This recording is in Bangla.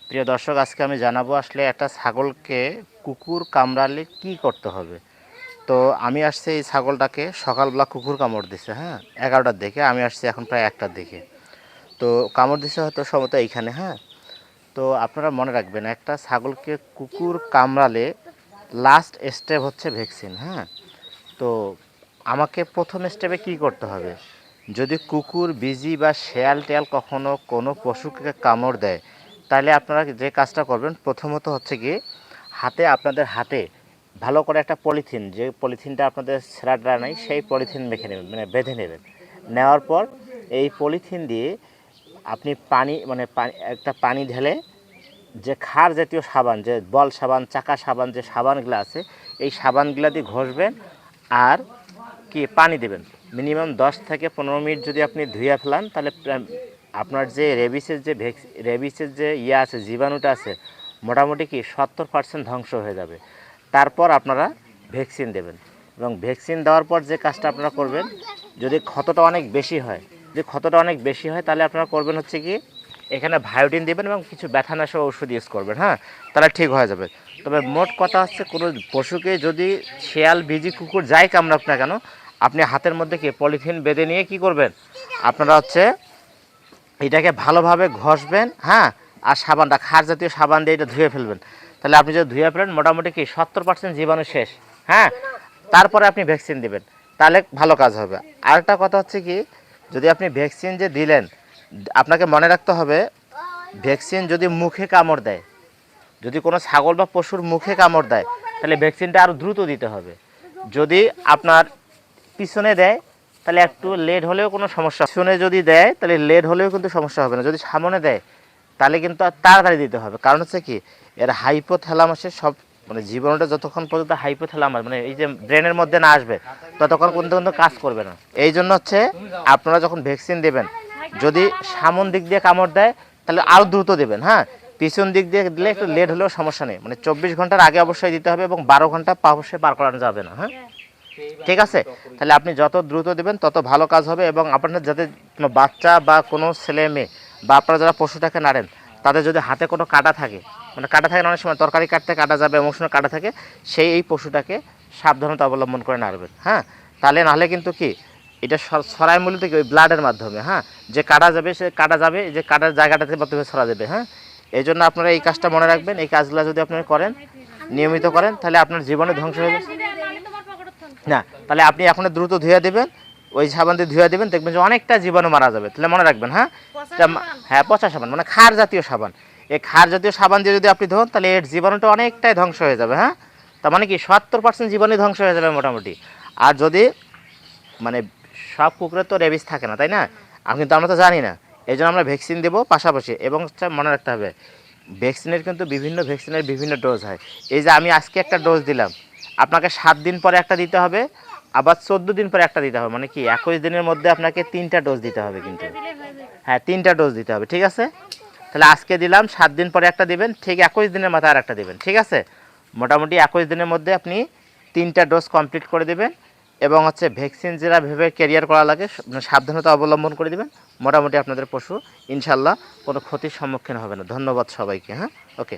প্রিয় দর্শক, আজকে আমি জানাবো আসলে একটা ছাগলকে কুকুর কামড়ালে কি করতে হবে। তো আমি আসছি এই ছাগলটাকে সকালবেলা কুকুর কামড় দিছে, হ্যাঁ, 11টার দিকে। আমি আসছি এখন প্রায় 1টার দিকে। তো কামড় দিছে হয়তো সম্ভবত এইখানে, হ্যাঁ। তো আপনারা মনে রাখবেন, একটা ছাগলকে কুকুর কামড়ালে লাস্ট স্টেপ হচ্ছে ভ্যাকসিন, হ্যাঁ। তো আমাকে প্রথম স্টেপে কি করতে হবে, যদি কুকুর, বিজি বা শেয়াল টেয়াল কখনো কোনো পশুকে কামড় দেয়, তাহলে আপনারা যে কাজটা করবেন প্রথমত হচ্ছে কি, আপনাদের হাতে ভালো করে একটা পলিথিন, যে পলিথিনটা আপনাদের ছেঁড়া নাই সেই পলিথিন মেখে নেবেন, মানে বেঁধে নেবেন। নেওয়ার পর এই পলিথিন দিয়ে আপনি পানি, মানে একটা পানি ঢেলে, যে ক্ষার জাতীয় সাবান, যে বল সাবান, চাকা সাবান, যে সাবানগুলো আছে, এই সাবানগুলো দিয়ে ঘষবেন। আর কি পানি দেবেন, মিনিমাম 10 থেকে 15 মিনিট যদি আপনি ধুয়ে ফেলান, তাহলে আপনার যে রেবিসের যে আছে, জীবাণুটা আছে, মোটামুটি কি 70% ধ্বংস হয়ে যাবে। তারপর আপনারা ভ্যাকসিন দেবেন। এবং ভ্যাকসিন দেওয়ার পর যে কাজটা আপনারা করবেন, যদি ক্ষতটা অনেক বেশি হয়, তাহলে আপনারা করবেন হচ্ছে কি, এখানে ভায়োটিন দেবেন এবং কিছু ব্যথানাশক ওষুধ ইউজ করবেন, হ্যাঁ, তাহলে ঠিক হয়ে যাবে। তবে মোট কথা হচ্ছে, কোনো পশুকে যদি শেয়াল, বিজি, কুকুর যাই কামড়াক না কেন, আপনি হাতের মধ্যে কি পলিথিন বেঁধে নিয়ে কি করবেন, আপনারা হচ্ছে এটাকে ভালোভাবে ঘষবেন, হ্যাঁ। আর সাবানটা, ক্ষার জাতীয় সাবান দিয়ে এটা ধুয়ে ফেলবেন। তাহলে আপনি যদি ধুয়ে ফেলেন, মোটামুটি কি 70% জীবাণু শেষ, হ্যাঁ। তারপরে আপনি ভ্যাকসিন দিবেন, তাহলে ভালো কাজ হবে। আরেকটা কথা হচ্ছে কি, যদি আপনি ভ্যাকসিন যে দিলেন, আপনাকে মনে রাখতে হবে, ভ্যাকসিন যদি মুখে কামড় দেয়, যদি কোনো ছাগল বা পশুর মুখে কামড় দেয়, তাহলে ভ্যাকসিনটা আরও দ্রুত দিতে হবে। যদি আপনার পিছনে দেয়, তাহলে একটু লেট হলেও কোনো সমস্যা, পিছনে যদি দেয় তাহলে লেট হলেও কিন্তু সমস্যা হবে না। যদি সামনে দেয়, তাহলে কিন্তু তাড়াতাড়ি দিতে হবে। কারণ হচ্ছে কি, এর হাইপোথ্যালামাসের সব, মানে জীবাণুটা যতক্ষণ পর্যন্ত হাইপোথ্যালামাস, মানে এই যে ব্রেনের মধ্যে না আসবে, ততক্ষণ কিন্তু কাজ করবে না। এই জন্য হচ্ছে আপনারা যখন ভ্যাকসিন দেবেন, যদি সামন দিক দিয়ে কামড় দেয়, তাহলে আরও দ্রুত দেবেন, হ্যাঁ। পিছন দিক দিয়ে দিলে একটু লেট হলেও সমস্যা নেই, মানে 24 ঘন্টার আগে অবশ্যই দিতে হবে, এবং 12 ঘন্টা অবশ্যই পার করানো যাবে না, হ্যাঁ। ঠিক আছে, তাহলে আপনি যত দ্রুত দেবেন তত ভালো কাজ হবে। এবং আপনার যাতে কোনো বাচ্চা বা কোনো ছেলে মেয়ে, বা আপনারা যারা পশুটাকে নাড়েন, তাদের যদি হাতে কোনো কাটা থাকে, মানে কাটা থাকে না, অনেক সময় তরকারি কাটতে কাটা যাবে, এমন সময় কাটা থাকে, এই পশুটাকে সাবধানতা অবলম্বন করে নাড়বেন, হ্যাঁ। তাহলে নাহলে কিন্তু কি, এটা ছড়ায় মূলত কি, ওই ব্লাডের মাধ্যমে, হ্যাঁ। যে কাটা যাবে, সে কাটা যাবে, যে কাটার জায়গাটাতে মাধ্যমে ছড়া যাবে, হ্যাঁ। এই জন্য আপনারা এই কাজটা মনে রাখবেন। এই কাজগুলো যদি আপনারা করেন, নিয়মিত করেন, তাহলে আপনার জীবনে ধ্বংস হয়ে যাবে না। তাহলে আপনি এখন দ্রুত ধুয়ে দেবেন, ওই সাবান দিয়ে ধুয়ে দেবেন, দেখবেন যে অনেকটা জীবাণু মারা যাবে। তাহলে মনে রাখবেন, হ্যাঁ। হ্যাঁ, পচা সাবান, মানে ক্ষার জাতীয় সাবান। এই ক্ষার জাতীয় সাবান দিয়ে যদি আপনি ধোন, তাহলে এর জীবাণুটা অনেকটাই ধ্বংস হয়ে যাবে, হ্যাঁ। তার মানে কি 70% জীবাণু ধ্বংস হয়ে যাবে মোটামুটি। আর যদি, মানে সব কুকুরের তো রেবিস থাকে না, তাই না, কিন্তু আমরা তো জানি না। এই জন্য আমরা ভ্যাকসিন দেবো পাশাপাশি। এবং মনে রাখতে হবে, ভ্যাকসিনের কিন্তু বিভিন্ন ভ্যাকসিনের বিভিন্ন ডোজ হয়। এই যে আমি আজকে একটা ডোজ দিলাম, আপনাকে 7 দিন পরে একটা দিতে হবে, আবার 14 দিন পরে একটা দিতে হবে, মানে কি 21 দিনের মধ্যে আপনাকে 3টা ডোজ দিতে হবে কিন্তু, হ্যাঁ, 3টা ডোজ দিতে হবে, ঠিক আছে। তাহলে আজকে দিলাম, 7 দিন পরে একটা দিবেন, ঠিক 21 দিনের মাথায় আর একটা দিবেন, ঠিক আছে। মোটামুটি 21 দিনের মধ্যে আপনি 3টা ডোজ কমপ্লিট করে দেবেন। এবং হচ্ছে ভ্যাকসিন যেটা ভেবে ক্যারিয়ার করা লাগে, সাবধানতা অবলম্বন করে দিবেন। মোটামুটি আপনাদের পশু ইনশাল্লাহ কোনো ক্ষতির সম্মুখীন হবে না। ধন্যবাদ সবাইকে, হ্যাঁ। ওকে।